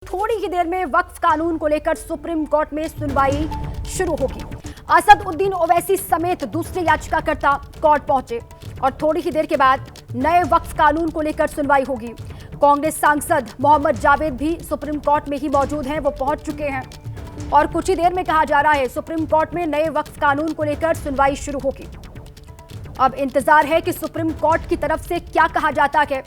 थोड़ी ही देर में वक्फ कानून को लेकर सुप्रीम कोर्ट में सुनवाई शुरू होगी। असदुद्दीन ओवैसी समेत दूसरे याचिकाकर्ता कोर्ट पहुंचे और थोड़ी ही देर के बाद नए वक्फ कानून को लेकर सुनवाई होगी। कांग्रेस सांसद मोहम्मद जावेद भी सुप्रीम कोर्ट में ही मौजूद हैं, वो पहुंच चुके हैं और कुछ ही देर में कहा जा रहा है सुप्रीम कोर्ट में नए वक्फ कानून को लेकर सुनवाई शुरू होगी। अब इंतजार है कि सुप्रीम कोर्ट की तरफ से क्या कहा जाता है।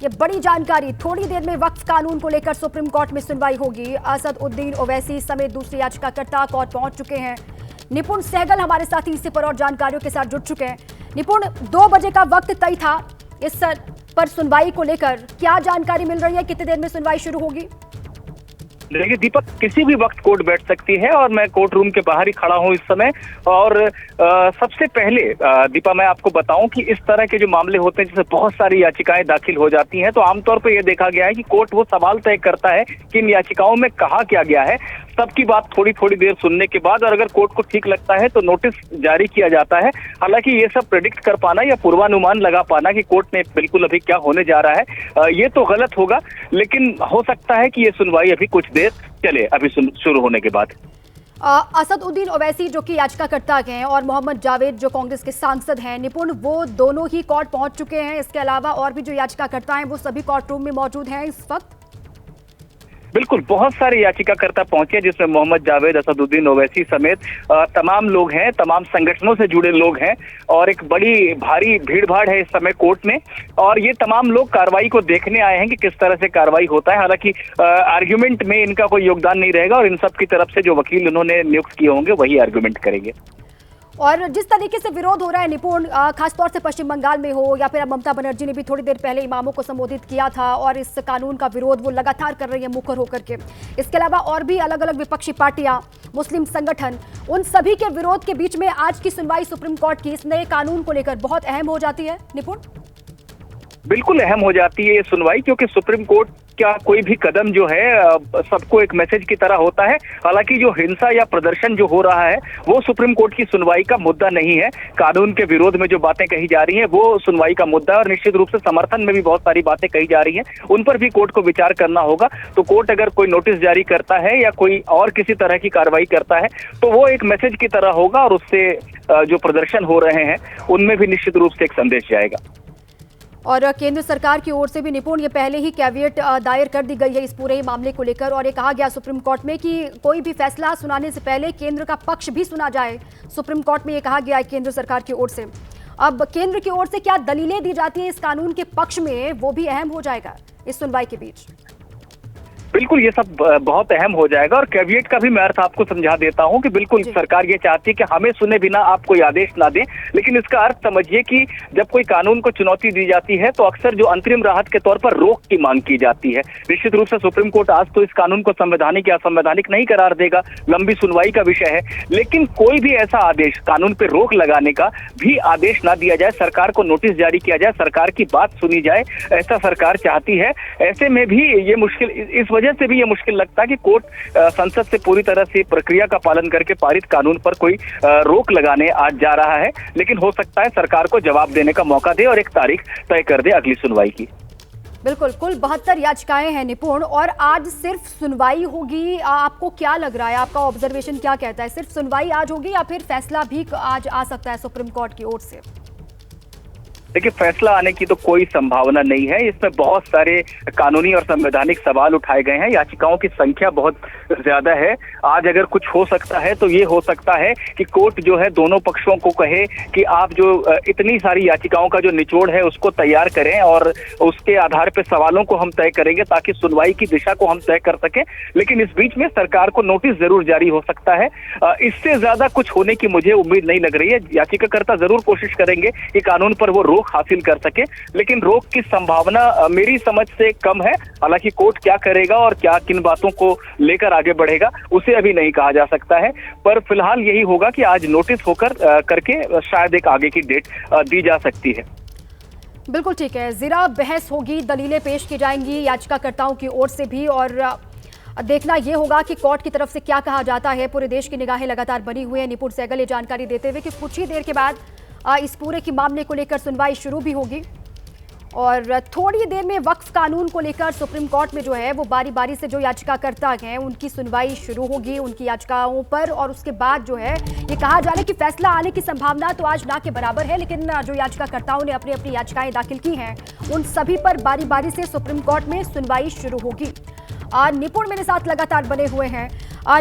ये बड़ी जानकारी, थोड़ी देर में वक्फ कानून को लेकर सुप्रीम कोर्ट में सुनवाई होगी। असदुद्दीन ओवैसी समेत दूसरे याचिकाकर्ता कोर्ट पहुंच चुके हैं। निपुण सहगल हमारे साथी इसी पर और जानकारियों के साथ जुड़ चुके हैं। निपुण, 2 बजे का वक्त तय था इस पर सुनवाई को लेकर, क्या जानकारी मिल रही है? कितनी देर में सुनवाई शुरू होगी? देखिए दीपक, किसी भी वक्त कोर्ट बैठ सकती है और मैं कोर्ट रूम के बाहर ही खड़ा हूं इस समय। और सबसे पहले दीपा, मैं आपको बताऊं कि इस तरह के जो मामले होते हैं, जैसे बहुत सारी याचिकाएं दाखिल हो जाती हैं, तो आमतौर पर यह देखा गया है कि कोर्ट वो सवाल तय करता है कि इन याचिकाओं में कहा क्या गया है। सबकी बात थोड़ी थोड़ी देर सुनने के बाद और अगर कोर्ट को ठीक लगता है तो नोटिस जारी किया जाता है। हालांकि ये सब प्रेडिक्ट कर पाना या पूर्वानुमान लगा पाना कि कोर्ट में बिल्कुल अभी क्या होने जा रहा है, ये तो गलत होगा, लेकिन हो सकता है कि ये सुनवाई अभी कुछ देर चले अभी शुरू होने के बाद। असदुद्दीन ओवैसी जो कि याचिकाकर्ता हैं और मोहम्मद जावेद जो कांग्रेस के सांसद हैं, निपुण, वो दोनों ही कोर्ट पहुंच चुके हैं। इसके अलावा और भी जो याचिकाकर्ता हैं वो सभी कोर्ट रूम में मौजूद हैं इस वक्त। बिल्कुल, बहुत सारे याचिकाकर्ता पहुंचे जिसमें मोहम्मद जावेद, असदुद्दीन ओवैसी समेत तमाम लोग हैं, तमाम संगठनों से जुड़े लोग हैं और एक बड़ी भारी भीड़ भाड़ है इस समय कोर्ट में। और ये तमाम लोग कार्रवाई को देखने आए हैं कि किस तरह से कार्रवाई होता है। हालांकि आर्ग्यूमेंट में इनका कोई योगदान नहीं रहेगा और इन सब की तरफ से जो वकील उन्होंने नियुक्त किए होंगे वही आर्ग्यूमेंट करेंगे। और जिस तरीके से विरोध हो रहा है निपुण, खासतौर से पश्चिम बंगाल में हो या फिर ममता बनर्जी ने भी थोड़ी देर पहले इमामों को संबोधित किया था और इस कानून का विरोध वो लगातार कर रही है मुखर होकर के। इसके अलावा और भी अलग अलग विपक्षी पार्टियां, मुस्लिम संगठन, उन सभी के विरोध के बीच में आज की सुनवाई सुप्रीम कोर्ट की इस नए कानून को लेकर बहुत अहम हो जाती है। निपुण, बिल्कुल अहम हो जाती है ये सुनवाई, क्योंकि सुप्रीम कोर्ट क्या कोई भी कदम जो है सबको एक मैसेज की तरह होता है। हालांकि जो हिंसा या प्रदर्शन जो हो रहा है वो सुप्रीम कोर्ट की सुनवाई का मुद्दा नहीं है। कानून के विरोध में जो बातें कही जा रही हैं वो सुनवाई का मुद्दा है और निश्चित रूप से समर्थन में भी बहुत सारी बातें कही जा रही हैं, उन पर भी कोर्ट को विचार करना होगा। तो कोर्ट अगर कोई नोटिस जारी करता है या कोई और किसी तरह की कार्रवाई करता है तो वो एक मैसेज की तरह होगा और उससे जो प्रदर्शन हो रहे हैं उनमें भी निश्चित रूप से एक संदेश जाएगा। और केंद्र सरकार की ओर से भी निपुण, ये पहले ही कैविएट दायर कर दी गई है इस पूरे मामले को लेकर और ये कहा गया सुप्रीम कोर्ट में कि कोई भी फैसला सुनाने से पहले केंद्र का पक्ष भी सुना जाए। सुप्रीम कोर्ट में ये कहा गया है केंद्र सरकार की ओर से। अब केंद्र की ओर से क्या दलीलें दी जाती हैं इस कानून के पक्ष में, वो भी अहम हो जाएगा इस सुनवाई के बीच। बिल्कुल, ये सब बहुत अहम हो जाएगा और कैविएट का भी मैं अर्थ आपको समझा देता हूं कि बिल्कुल सरकार ये चाहती है कि हमें सुने बिना आप कोई आदेश ना दें, लेकिन इसका अर्थ समझिए कि जब कोई कानून को चुनौती दी जाती है तो अक्सर जो अंतरिम राहत के तौर पर रोक की मांग की जाती है। निश्चित रूप से सुप्रीम कोर्ट आज तो इस कानून को संवैधानिक या असंवैधानिक नहीं करार देगा, लंबी सुनवाई का विषय है, लेकिन कोई भी ऐसा आदेश, कानून पर रोक लगाने का भी आदेश ना दिया जाए, सरकार को नोटिस जारी किया जाए, सरकार की बात सुनी जाए, ऐसा सरकार चाहती है। ऐसे में भी ये मुश्किल, इस वजह से भी ये मुश्किल लगता है कि कोर्ट संसद से पूरी तरह से प्रक्रिया का पालन करके पारित कानून पर कोई रोक लगाने आज जा रहा है, लेकिन हो सकता है सरकार को जवाब देने का मौका दे और एक तारीख तय कर दे अगली सुनवाई की। बिल्कुल, कुल 72 याचिकाएं हैं निपुण और आज सिर्फ सुनवाई होगी। आपको क्या लग रहा है, आपका ऑब्जर्वेशन क्या कहता है? सिर्फ सुनवाई आज होगी या फिर फैसला भी आज आ सकता है सुप्रीम कोर्ट की ओर से? देखिए, फैसला आने की तो कोई संभावना नहीं है। इसमें बहुत सारे कानूनी और संवैधानिक सवाल उठाए गए हैं, याचिकाओं की संख्या बहुत ज्यादा है। आज अगर कुछ हो सकता है तो ये हो सकता है कि कोर्ट जो है दोनों पक्षों को कहे कि आप जो इतनी सारी याचिकाओं का जो निचोड़ है उसको तैयार करें और उसके आधार पर सवालों को हम तय करेंगे ताकि सुनवाई की दिशा को हम तय कर सकें। लेकिन इस बीच में सरकार को नोटिस जरूर जारी हो सकता है। इससे ज्यादा कुछ होने की मुझे उम्मीद नहीं लग रही है। याचिकाकर्ता जरूर कोशिश करेंगे कि कानून पर वो रोक हासिल कर सके, लेकिन रोक की संभावना मेरी समझ से कम है। हालांकि कोर्ट क्या करेगा और क्या किन बातों को लेकर आगे बढ़ेगा उसे अभी नहीं कहा जा सकता है, पर फिलहाल यही होगा कि आज नोटिस होकर करके शायद एक आगे की डेट दी जा सकती है। बिल्कुल ठीक है, जरा बहस होगी, दलीलें पेश की जाएंगी याचिकाकर्ताओं की ओर से भी और देखना यह होगा कि कोर्ट की तरफ से क्या कहा जाता है। पूरे देश की निगाहें लगातार बनी हुई है। निपुण सहगल ये जानकारी देते हुए कि कुछ ही देर के बाद इस पूरे के मामले को लेकर सुनवाई शुरू भी होगी और थोड़ी देर में वक्फ कानून को लेकर सुप्रीम कोर्ट में जो है वो बारी बारी से जो याचिकाकर्ता हैं उनकी सुनवाई शुरू होगी उनकी याचिकाओं पर, और उसके बाद जो है ये कहा जा रहा है कि फैसला आने की संभावना तो आज ना के बराबर है, लेकिन जो याचिकाकर्ताओं ने अपनी अपनी याचिकाएं दाखिल की हैं उन सभी पर बारी बारी से सुप्रीम कोर्ट में सुनवाई शुरू होगी। निपुण मेरे साथ लगातार बने हुए हैं।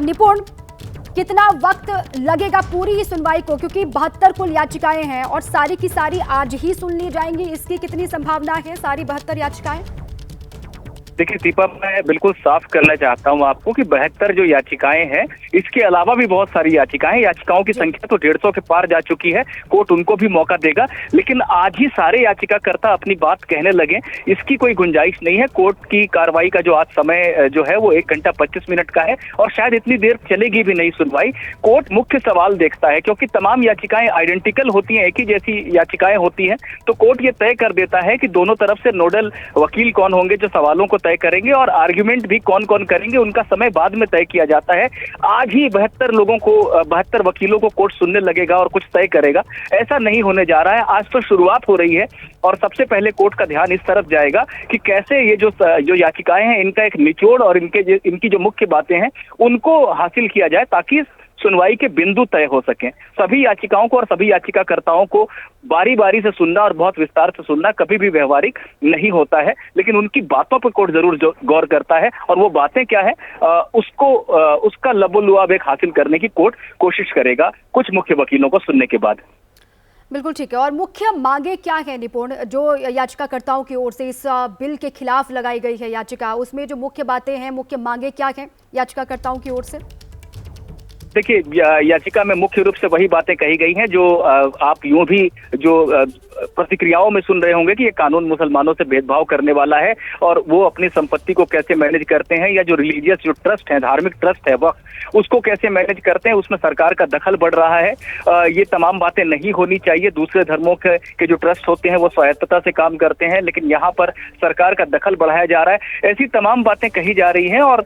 निपुण, कितना वक्त लगेगा पूरी ही सुनवाई को, क्योंकि 72 कुल याचिकाएं हैं और सारी की सारी आज ही सुन ली जाएंगी, इसकी कितनी संभावना है सारी 72 याचिकाएं? देखिए दीपा, मैं बिल्कुल साफ करना चाहता हूं आपको कि 72 जो याचिकाएं हैं, इसके अलावा भी बहुत सारी याचिकाओं की संख्या तो 150 के पार जा चुकी है। कोर्ट उनको भी मौका देगा, लेकिन आज ही सारे याचिकाकर्ता अपनी बात कहने लगे, इसकी कोई गुंजाइश नहीं है। कोर्ट की कार्रवाई का जो आज समय जो है वो 1 घंटा 25 मिनट का है और शायद इतनी देर चलेगी भी नहीं सुनवाई। कोर्ट मुख्य सवाल देखता है, क्योंकि तमाम याचिकाएं आइडेंटिकल होती हैं, एक ही जैसी याचिकाएं होती हैं, तो कोर्ट ये तय कर देता है कि दोनों तरफ से नोडल वकील कौन होंगे जो सवालों को तय करेंगे और आर्गुमेंट भी कौन कौन करेंगे, उनका समय बाद में तय किया जाता है। आज ही 72 वकीलों को कोर्ट सुनने लगेगा और कुछ तय करेगा, ऐसा नहीं होने जा रहा है। आज तो शुरुआत हो रही है और सबसे पहले कोर्ट का ध्यान इस तरफ जाएगा कि कैसे ये जो याचिकाएं हैं इनका एक निचोड़ और इनकी जो मुख्य बातें हैं उनको हासिल किया जाए, ताकि सुनवाई के बिंदु तय हो सकें। सभी याचिकाओं को और सभी याचिकाकर्ताओं को बारी बारी से सुनना और बहुत विस्तार से सुनना कभी भी व्यवहारिक नहीं होता है, लेकिन उनकी बातों पर कोर्ट जरूर गौर करता है और वो बातें क्या है उसका लबोलुआब एक हासिल करने की कोर्ट कोशिश करेगा कुछ मुख्य वकीलों को सुनने के बाद। बिल्कुल ठीक है। और मुख्य मांगे क्या है निपुण, जो याचिकाकर्ताओं की ओर से इस बिल के खिलाफ लगाई गई है याचिका, उसमें जो मुख्य बातें हैं, मुख्य मांगे क्या हैं याचिकाकर्ताओं की ओर से? देखिए, याचिका में मुख्य रूप से वही बातें कही गई हैं जो आप यूं भी जो प्रतिक्रियाओं में सुन रहे होंगे कि ये कानून मुसलमानों से भेदभाव करने वाला है और वो अपनी संपत्ति को कैसे मैनेज करते हैं, या जो रिलीजियस जो ट्रस्ट है, धार्मिक ट्रस्ट है वह उसको कैसे मैनेज करते हैं, उसमें सरकार का दखल बढ़ रहा है। ये तमाम बातें नहीं होनी चाहिए। दूसरे धर्मों के जो ट्रस्ट होते हैं वो स्वायत्तता से काम करते हैं, लेकिन यहाँ पर सरकार का दखल बढ़ाया जा रहा है। ऐसी तमाम बातें कही जा रही हैं और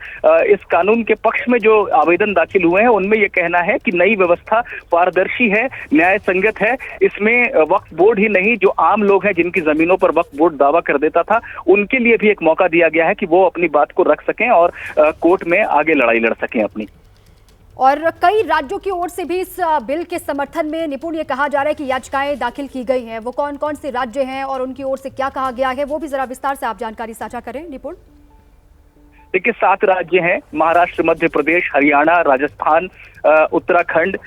इस कानून के पक्ष में जो आवेदन दाखिल हुए हैं उनमें ये कहना है कि नई व्यवस्था पारदर्शी है, न्याय संगत है। इसमें वक्फ बोर्ड ही नहीं, जो आम लोग हैं जिनकी जमीनों पर वक्फ बोर्ड दावा कर देता था, उनके लिए भी एक मौका दिया गया है कि वो अपनी बात को रख सकें और कोर्ट में आगे लड़ाई लड़ सकें अपनी। और कई राज्यों की ओर से भी इस बिल के समर्थन में निपुण ये कहा जा रहा है कि याचिकाएं दाखिल की गई हैं। वो कौन कौन से राज्य हैं और उनकी ओर से क्या कहा गया है, वो भी जरा विस्तार से आप जानकारी साझा करें निपुण। देखिए, 7 राज्य हैं, महाराष्ट्र, मध्य प्रदेश, हरियाणा, राजस्थान, उत्तराखंड,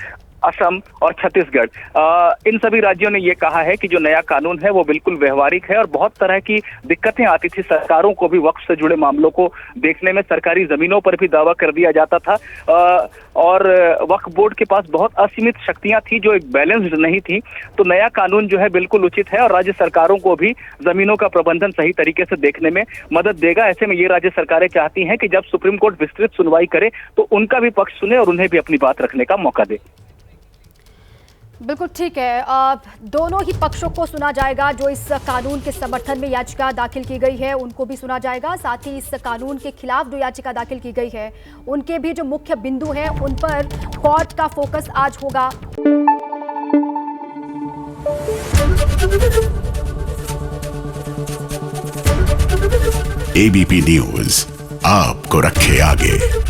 असम और छत्तीसगढ़। इन सभी राज्यों ने ये कहा है कि जो नया कानून है वो बिल्कुल व्यवहारिक है और बहुत तरह की दिक्कतें आती थी सरकारों को भी वक्फ से जुड़े मामलों को देखने में। सरकारी जमीनों पर भी दावा कर दिया जाता था और वक्फ बोर्ड के पास बहुत असीमित शक्तियां थी जो एक बैलेंस्ड नहीं थी। तो नया कानून जो है बिल्कुल उचित है और राज्य सरकारों को भी जमीनों का प्रबंधन सही तरीके से देखने में मदद देगा। ऐसे में ये राज्य सरकारें चाहती हैं कि जब सुप्रीम कोर्ट विस्तृत सुनवाई करे तो उनका भी पक्ष सुने और उन्हें भी अपनी बात रखने का मौका दे। बिल्कुल ठीक है। दोनों ही पक्षों को सुना जाएगा। जो इस कानून के समर्थन में याचिका दाखिल की गई है उनको भी सुना जाएगा, साथ ही इस कानून के खिलाफ जो याचिका दाखिल की गई है उनके भी जो मुख्य बिंदु हैं उन पर कोर्ट का फोकस आज होगा। एबीपी न्यूज आपको रखे आगे।